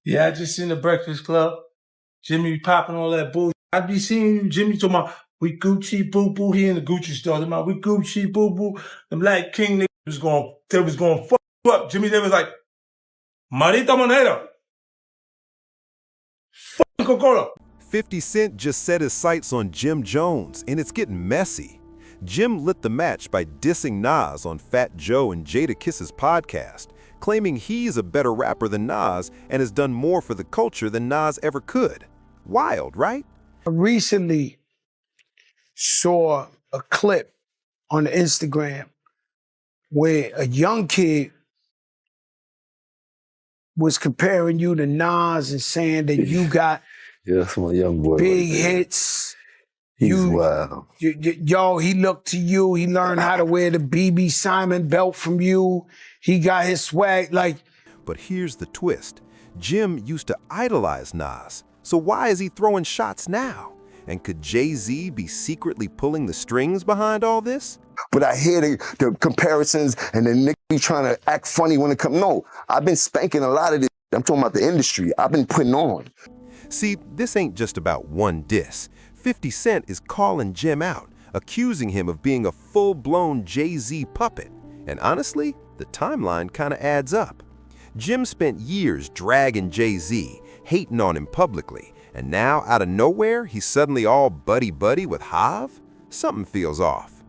Yeah, I just seen the Breakfast Club. Jimmy popping all that bullshit. I be seeing Jimmy talking about we Gucci boo boo. He in the Gucci store. Talking about we Gucci boo boo. The Black King niggas was going fuck you up. Jimmy they was like, Marita Monero. Fuck Coca-Cola. 50 Cent just set his sights on Jim Jones, and it's getting messy. Jim lit the match by dissing Nas on Fat Joe and Jadakiss's podcast, claiming he's a better rapper than Nas and has done more for the culture than Nas ever could. Wild, right? I recently saw a clip on Instagram where a young kid was comparing you to Nas and saying that you got Yeah, that's my young boy. big right there. hits. He's wild. Yo, he looked to you. He learned how to wear the BB Simon belt from you. He got his swag. Like, But here's the twist. Jim used to idolize Nas, so why is he throwing shots now? And could Jay-Z be secretly pulling the strings behind all this? But I hear the comparisons and the nigga be trying to act funny when it comes. No, I've been spanking a lot of this. I'm talking about the industry. I've been putting on. See, this ain't just about one diss. 50 Cent is calling Jim out, accusing him of being a full-blown Jay-Z puppet. And honestly, the timeline kinda adds up. Jim spent years dragging Jay-Z, hating on him publicly, and now, out of nowhere, he's suddenly all buddy-buddy with Hav? Something feels off.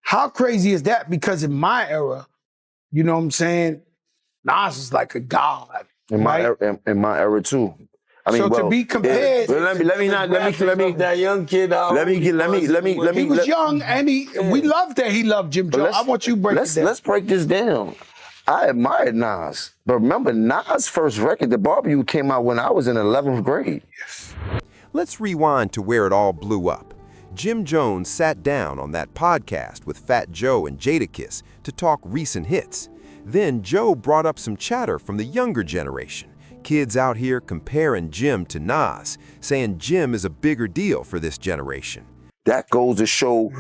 how crazy is that? Because in my era, you know what I'm saying, Nas is like a god. In my right? in my era too. I mean, So to well, be compared- yeah, but let me that young kid out. let me He was young and we loved that he loved Jim Jones. I want you to break it down. Let's break this down. I admired Nas, but remember Nas' first record, The Barbecue, came out when I was in 11th grade. Let's rewind to where it all blew up. Jim Jones sat down on that podcast with Fat Joe and Jadakiss to talk recent hits. Then Joe brought up some chatter from the younger generation. Kids out here comparing Jim to Nas, saying Jim is a bigger deal for this generation. That goes to show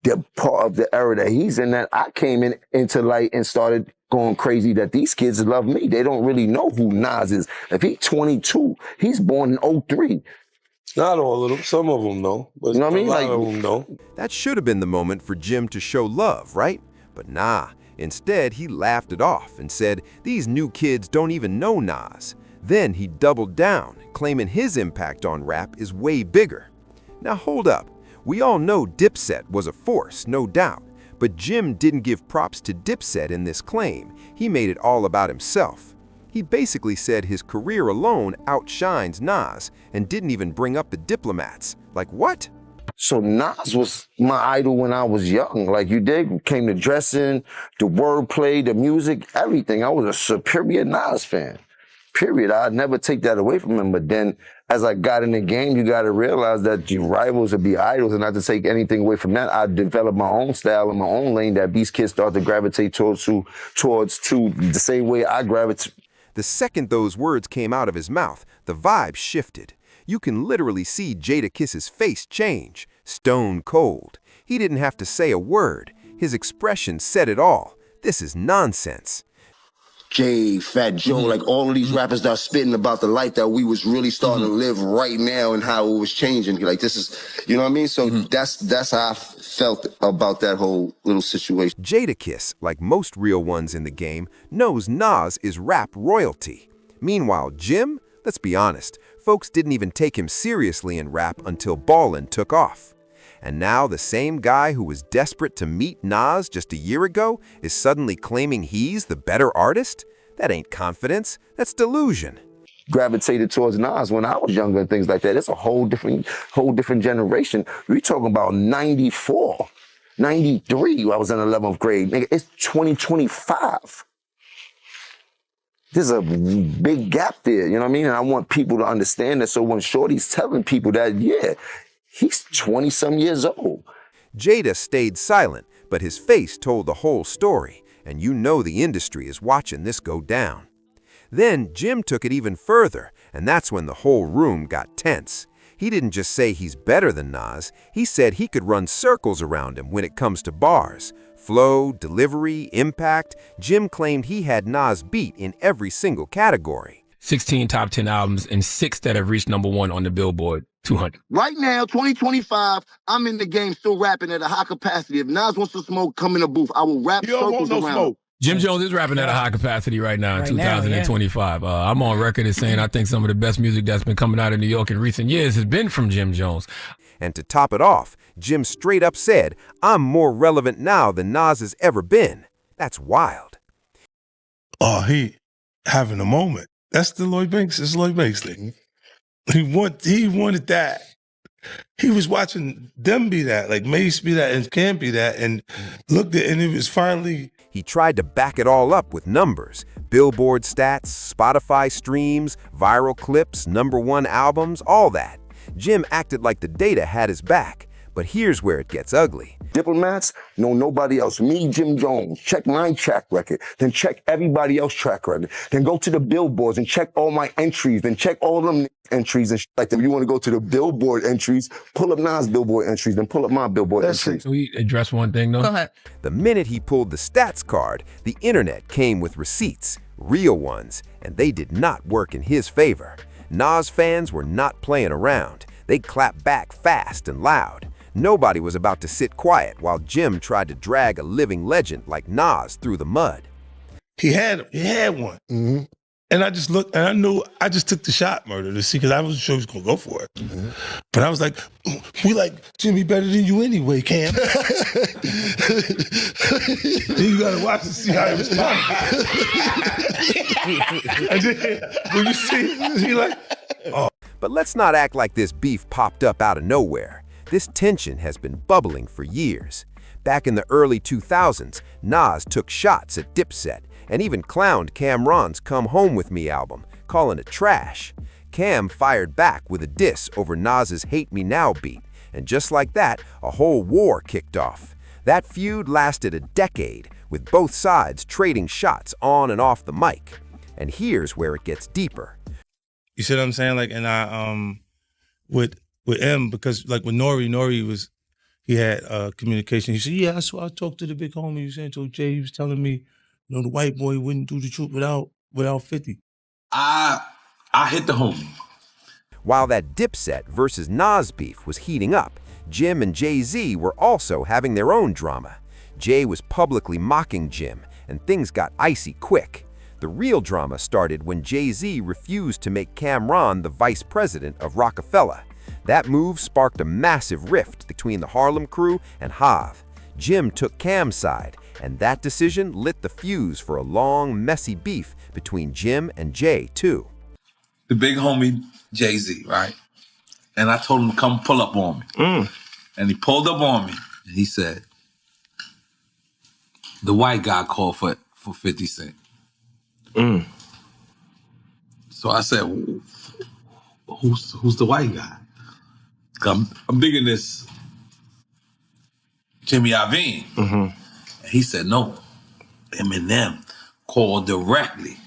the part of the era that he's in, that I came into light and started going crazy that these kids love me. They don't really know who Nas is. If he's 22, he's born in 03. Not all of them. Some of them know. But You know what I mean? A lot Like- of them know. That should have been the moment for Jim to show love, right? But nah, instead he laughed it off and said these new kids don't even know Nas. Then he doubled down, claiming his impact on rap is way bigger. Now hold up, we all know Dipset was a force, no doubt, but Jim didn't give props to Dipset in this claim. He made it all about himself. He basically said his career alone outshines Nas and didn't even bring up the Diplomats. Like what? So Nas was my idol when I was young. Like you did, came to dressing, the wordplay, the music, everything. I was a superior Nas fan. Period. I'd never take that away from him. But then as I got in the game, you got to realize that your rivals would be idols, and not to take anything away from that. I developed my own style and my own lane that these kids start to gravitate towards the same way I gravitate. The second those words came out of his mouth, the vibe shifted. You can literally see Jadakiss's face change, stone cold. He didn't have to say a word. His expression said it all. This is nonsense. Jay, Fat Joe, like all of these rappers that are spitting about the life that we was really starting to live right now and how it was changing. Like this is, you know what I mean? So that's how I felt about that whole little situation. Jadakiss, like most real ones in the game, knows Nas is rap royalty. Meanwhile, Jim, let's be honest, folks didn't even take him seriously in rap until Ballin' took off. And now the same guy who was desperate to meet Nas just a year ago is suddenly claiming he's the better artist? That ain't confidence, that's delusion. Gravitated towards Nas when I was younger and things like that. It's a whole different generation. We're talking about 94, 93, I was in 11th grade. Nigga, it's 2025. There's a big gap there, you know what I mean? And I want people to understand that, so when Shorty's telling people that, yeah, he's 20-some years old. Jada stayed silent, but his face told the whole story, and you know the industry is watching this go down. Then Jim took it even further, and that's when the whole room got tense. He didn't just say he's better than Nas, he said he could run circles around him when it comes to bars. Flow, delivery, impact, Jim claimed he had Nas beat in every single category. 16 top 10 albums, and 6 that have reached #1 on the Billboard 200. Right now, 2025, I'm in the game still rapping at a high capacity. If Nas wants to smoke, come in the booth. I will rap You don't want circles no around. smoke. Jim Jones is rapping at a high capacity right now in Right now, 2025. I'm on record as saying I think some of the best music that's been coming out of New York in recent years has been from Jim Jones. And to top it off, Jim straight up said, "I'm more relevant now than Nas has ever been." That's wild. Oh, he having a moment. That's the Lloyd Banks. It's Lloyd Banks thing. He wanted that. He was watching them be that, like Mace be that and Cam be that, and looked at, and it was finally. He tried to back it all up with numbers, Billboard stats, Spotify streams, viral clips, #1 albums, all that. Jim acted like the data had his back, but here's where it gets ugly. Diplomats know nobody else. Me, Jim Jones, check my track record, then check everybody else's track record. Then go to the billboards and check all my entries, then check all them entries and like that. If you want to go to the billboard entries, pull up Nas billboard entries, then pull up my billboard entries. Can we address one thing, though? Go ahead. The minute he pulled the stats card, the internet came with receipts, real ones, and they did not work in his favor. Nas fans were not playing around. They clapped back fast and loud. Nobody was about to sit quiet while Jim tried to drag a living legend like Nas through the mud. He had one. Mm-hmm. And I just looked, and I knew, I just took the shot murder to see, because I wasn't sure he was going to go for it. Mm-hmm. But I was like, we like Jimmy better than you anyway, Cam. You got to watch to see how he responds. And then, when you see, he like, oh. But let's not act like this beef popped up out of nowhere. This tension has been bubbling for years. Back in the early 2000s, Nas took shots at Dipset and even clowned Cam'ron's Come Home With Me album, calling it trash. Cam fired back with a diss over Nas's Hate Me Now beat, and just like that, a whole war kicked off. That feud lasted a decade, with both sides trading shots on and off the mic. And here's where it gets deeper. You see what I'm saying? Like, and I, with M, because like with Nori he had communication. He said, yeah, I talked to the big homie. He said, so Jay, he was telling me, you know, the white boy wouldn't do the truth without 50. I hit the homie. While that Dipset versus Nas beef was heating up, Jim and Jay-Z were also having their own drama. Jay was publicly mocking Jim, and things got icy quick. The real drama started when Jay-Z refused to make Cam'ron the vice president of Rockefeller. That move sparked a massive rift between the Harlem Crew and Hav. Jim took Cam's side, and that decision lit the fuse for a long, messy beef between Jim and Jay, too. The big homie, Jay-Z, right? And I told him to come pull up on me. And he pulled up on me, and he said, the white guy called for 50 Cent. So I said, who's the white guy? I'm digging this Jimmy Iovine. And he said, no, Eminem called directly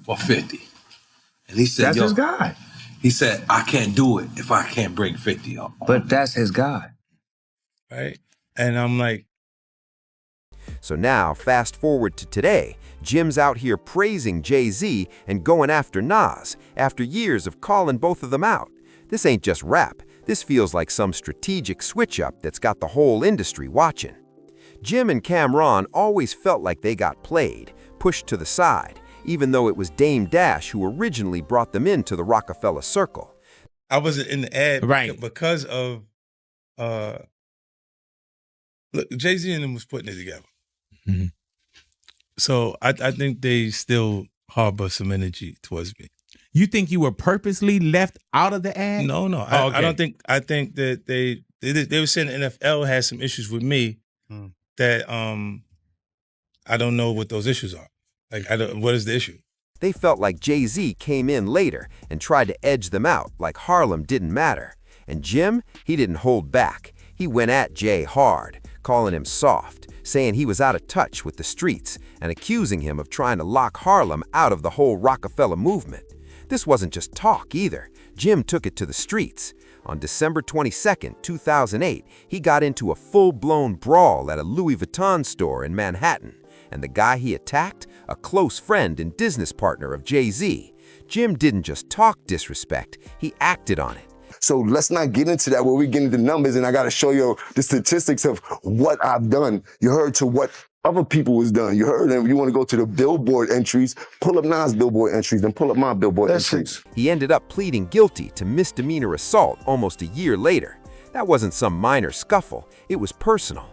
for 50. And he said, That's his guy. He said, I can't do it if I can't bring 50 up. But that's his guy. Right? And I'm like, So now, fast forward to today, Jim's out here praising Jay-Z and going after Nas after years of calling both of them out. This ain't just rap. This feels like some strategic switch-up that's got the whole industry watching. Jim and Cam'ron always felt like they got played, pushed to the side, even though it was Dame Dash who originally brought them into the Rockefeller circle. I wasn't in the ad because of, look, Jay-Z and them was putting it together. So I think they still harbor some energy towards me. You think you were purposely left out of the ad? No. I don't think. I think that they were saying the NFL has some issues with me that I don't know what those issues are. Like, what is the issue? They felt like Jay-Z came in later and tried to edge them out, like Harlem didn't matter. And Jim, he didn't hold back. He went at Jay hard, calling him soft, saying he was out of touch with the streets and accusing him of trying to lock Harlem out of the whole Rockefeller movement. This wasn't just talk either. Jim took it to the streets. On December 22nd, 2008, he got into a full-blown brawl at a Louis Vuitton store in Manhattan. And the guy he attacked? A close friend and business partner of Jay-Z. Jim didn't just talk disrespect, he acted on it. So let's not get into that where we get into numbers and I got to show you the statistics of what I've done. You heard to what other people was done. You heard them. You want to go to the Billboard entries, pull up Nas' Billboard entries, then pull up my Billboard entries. He ended up pleading guilty to misdemeanor assault almost a year later. That wasn't some minor scuffle, it was personal.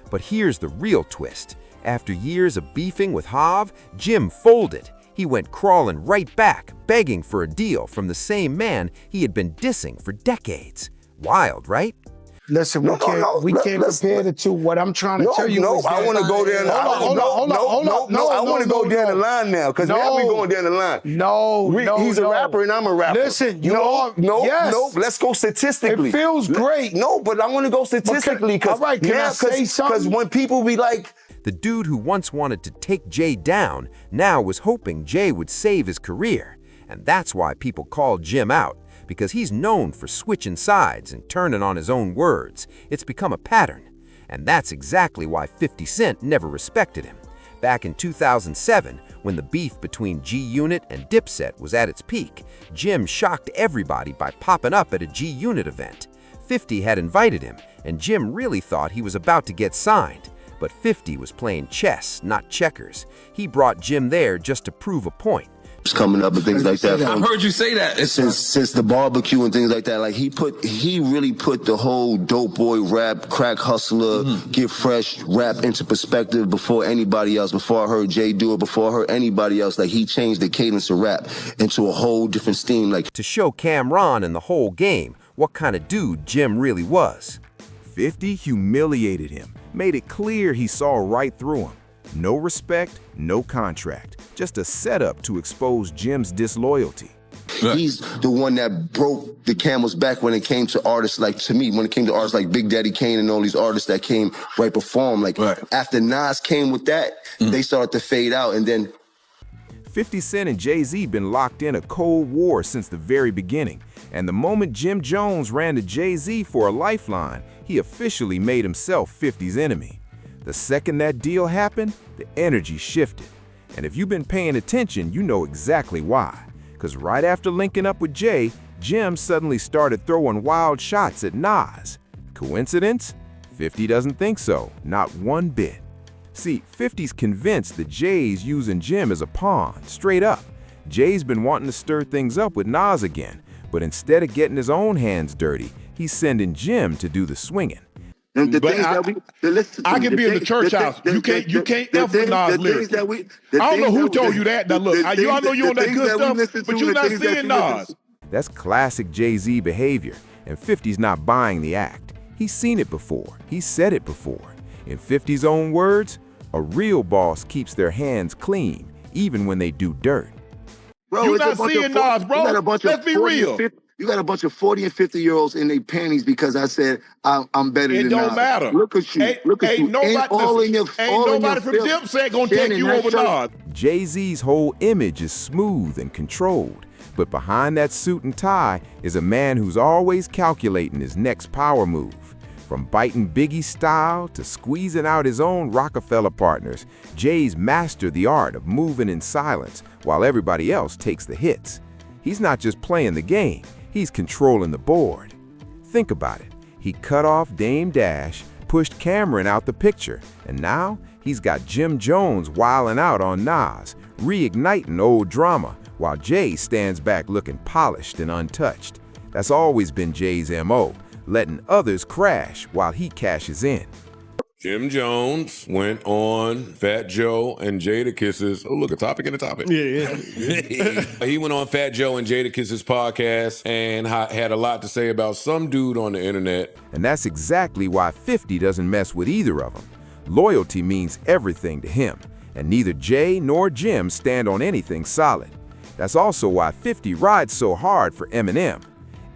But here's the real twist. After years of beefing with Hav, Jim folded. He went crawling right back, begging for a deal from the same man he had been dissing for decades. Wild, right? Listen, we can't compare the two. What I'm trying to tell you is that... I want to go there. I want to go down the line now, because now we going down the line. He's a rapper and I'm a rapper. Listen, let's go statistically. It feels great. No, but I want to go statistically, because when people be like... The dude who once wanted to take Jay down now was hoping Jay would save his career. And that's why people called Jim out, because he's known for switching sides and turning on his own words. It's become a pattern. And that's exactly why 50 Cent never respected him. Back in 2007, when the beef between G-Unit and Dipset was at its peak, Jim shocked everybody by popping up at a G-Unit event. 50 had invited him, and Jim really thought he was about to get signed. But 50 was playing chess, not checkers. He brought Jim there just to prove a point. Coming up and things like that. I've heard you say that. Since the barbecue and things like that, like he really put the whole dope boy rap, crack hustler, get fresh rap into perspective before anybody else. Before I heard Jay do it, before I heard anybody else, like he changed the cadence of rap into a whole different steam. Like to show Cameron and the whole game what kind of dude Jim really was. 50 humiliated him, made it clear he saw right through him. No respect, no contract, just a setup to expose Jim's disloyalty. He's the one that broke the camel's back when it came to artists like, to me, when it came to artists like Big Daddy Kane and all these artists that came right before him. Like after Nas came with that, they started to fade out, and then 50 Cent and Jay-Z been locked in a cold war since the very beginning. And the moment Jim Jones ran to Jay-Z for a lifeline, he officially made himself 50's enemy. The second that deal happened, the energy shifted. And if you've been paying attention, you know exactly why. Because right after linking up with Jay, Jim suddenly started throwing wild shots at Nas. Coincidence? 50 doesn't think so, not one bit. See, 50's convinced that Jay's using Jim as a pawn, straight up. Jay's been wanting to stir things up with Nas again, but instead of getting his own hands dirty, he's sending Jim to do the swinging. I can be in the church house. You can't F with Nas lyrics. I don't know who told you that. Now look, I know you on that good stuff, but you're not seeing Nas. That's classic Jay-Z behavior, and 50's not buying the act. He's seen it before. He's said it before. In 50's own words, a real boss keeps their hands clean, even when they do dirt. Bro, you're not seeing Nas, bro. Let's be real. You got a bunch of 40 and 50-year-olds in their panties because I said I'm better than Nas. It don't matter. Look at you. Look at you. Ain't nobody from Dipset gonna take you over Nas. Jay-Z's whole image is smooth and controlled, but behind that suit and tie is a man who's always calculating his next power move. From biting Biggie style to squeezing out his own Rockefeller partners, Jay's mastered the art of moving in silence while everybody else takes the hits. He's not just playing the game, he's controlling the board. Think about it. He cut off Dame Dash, pushed Cameron out the picture, and now he's got Jim Jones wilding out on Nas, reigniting old drama, while Jay stands back looking polished and untouched. That's always been Jay's MO. Letting others crash while he cashes in. Jim Jones went on Fat Joe and Jadakiss's. Oh, look, a topic in a topic. Yeah. He went on Fat Joe and Jadakiss's podcast and had a lot to say about some dude on the internet. And that's exactly why 50 doesn't mess with either of them. Loyalty means everything to him, and neither Jay nor Jim stand on anything solid. That's also why 50 rides so hard for Eminem.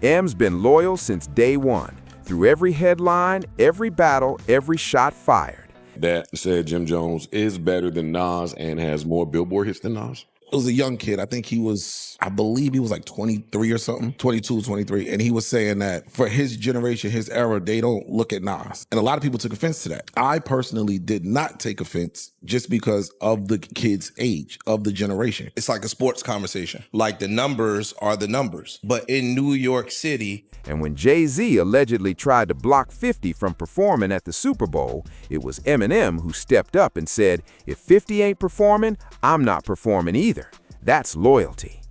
M's been loyal since day one, through every headline, every battle, every shot fired. That said, Jim Jones is better than Nas and has more Billboard hits than Nas. It was a young kid. I think I believe he was like 23 or something, 22, 23. And he was saying that for his generation, his era, they don't look at Nas. And a lot of people took offense to that. I personally did not take offense just because of the kid's age, of the generation. It's like a sports conversation. Like the numbers are the numbers. But in New York City. And when Jay-Z allegedly tried to block 50 from performing at the Super Bowl, it was Eminem who stepped up and said, if 50 ain't performing, I'm not performing either. That's loyalty.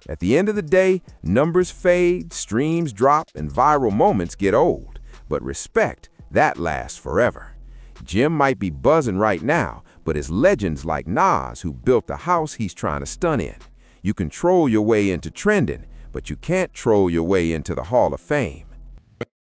At the end of the day, numbers fade, streams drop, and viral moments get old. But respect, that lasts forever. Jim might be buzzing right now, but it's legends like Nas who built the house he's trying to stunt in. You can troll your way into trending, but you can't troll your way into the Hall of Fame.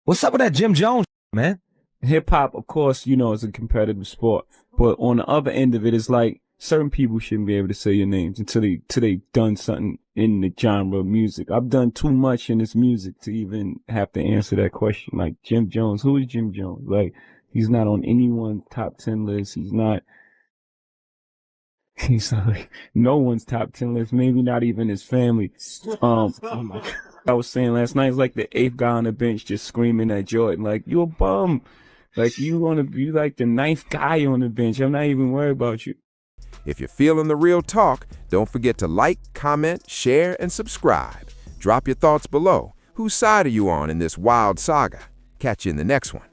What's up with that Jim Jones, man? Hip hop, of course, you know, is a competitive sport, but on the other end of it, it's like certain people shouldn't be able to say your names until they done something in the genre of music. I've done too much in this music to even have to answer that question. Like Jim Jones, who is Jim Jones? Like, he's not on anyone's top 10 list. He's not like no one's top 10 list. Maybe not even his family. Oh my God. I was saying last night, it's like the 8th guy on the bench just screaming at Jordan, like, you a bum. Like, you want to be like the 9th guy on the bench. I'm not even worried about you. If you're feeling the real talk, don't forget to like, comment, share, and subscribe. Drop your thoughts below. Whose side are you on in this wild saga? Catch you in the next one.